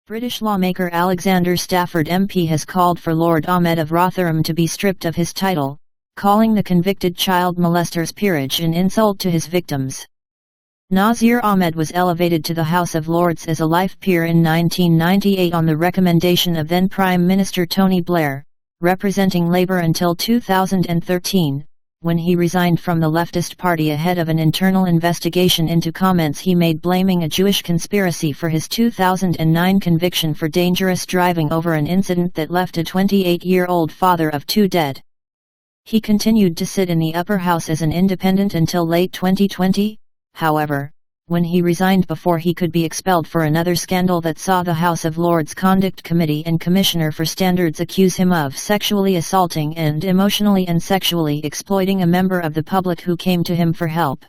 British lawmaker Alexander Stafford MP has called for Lord Ahmed of Rotherham to be stripped of his title, calling the convicted child molester's peerage an insult to his victims. Nazir Ahmed was elevated to the House of Lords as a life peer in 1998 on the recommendation of then Prime Minister Tony Blair, representing Labour until 2013. When he resigned from the leftist party ahead of an internal investigation into comments he made blaming a Jewish conspiracy for his 2009 conviction for dangerous driving over an incident that left a 28-year-old father of two dead. He continued to sit in the upper house as an independent until late 2020, however, when he resigned before he could be expelled for another scandal that saw the House of Lords Conduct Committee and Commissioner for Standards accuse him of sexually assaulting and emotionally and sexually exploiting a member of the public who came to him for help.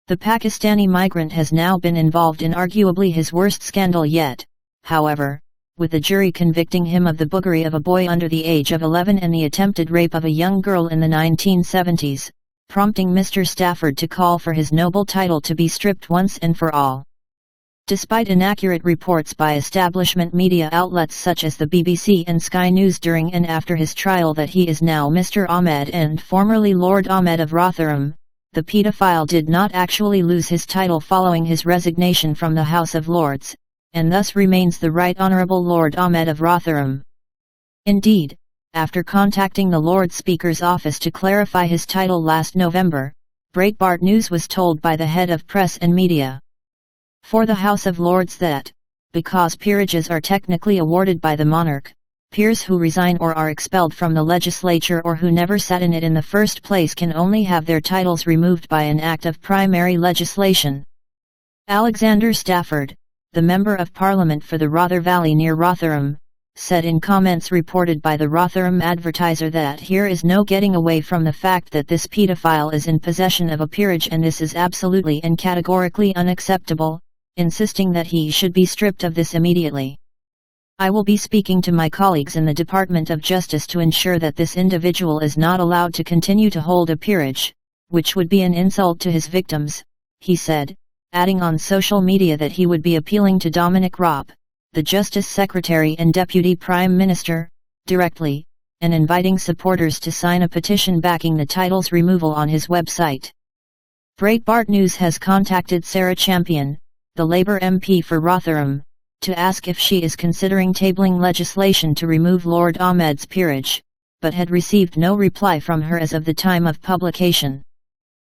The Pakistani migrant has now been involved in arguably his worst scandal yet, however, with the jury convicting him of the boogery of a boy under the age of 11 and the attempted rape of a young girl in the 1970s. Prompting Mr. Stafford to call for his noble title to be stripped once and for all. Despite inaccurate reports by establishment media outlets such as the BBC and Sky News during and after his trial that he is now Mr. Ahmed and formerly Lord Ahmed of Rotherham, the paedophile did not actually lose his title following his resignation from the House of Lords, and thus remains the Right Honourable Lord Ahmed of Rotherham. Indeed, after contacting the Lord Speaker's office to clarify his title last November, Breitbart News was told by the head of press and media for the House of Lords that, because peerages are technically awarded by the monarch, peers who resign or are expelled from the legislature or who never sat in it in the first place can only have their titles removed by an act of primary legislation. Alexander Stafford, the Member of Parliament for the Rother Valley near Rotherham, said in comments reported by the Rotherham Advertiser that here is no getting away from the fact that this paedophile is in possession of a peerage and this is absolutely and categorically unacceptable, insisting that he should be stripped of this immediately. I will be speaking to my colleagues in the Department of Justice to ensure that this individual is not allowed to continue to hold a peerage, which would be an insult to his victims, he said, adding on social media that he would be appealing to Dominic Raab, the Justice Secretary and Deputy Prime Minister, directly, and inviting supporters to sign a petition backing the title's removal on his website. Breitbart News has contacted Sarah Champion, the Labour MP for Rotherham, to ask if she is considering tabling legislation to remove Lord Ahmed's peerage, but had received no reply from her as of the time of publication.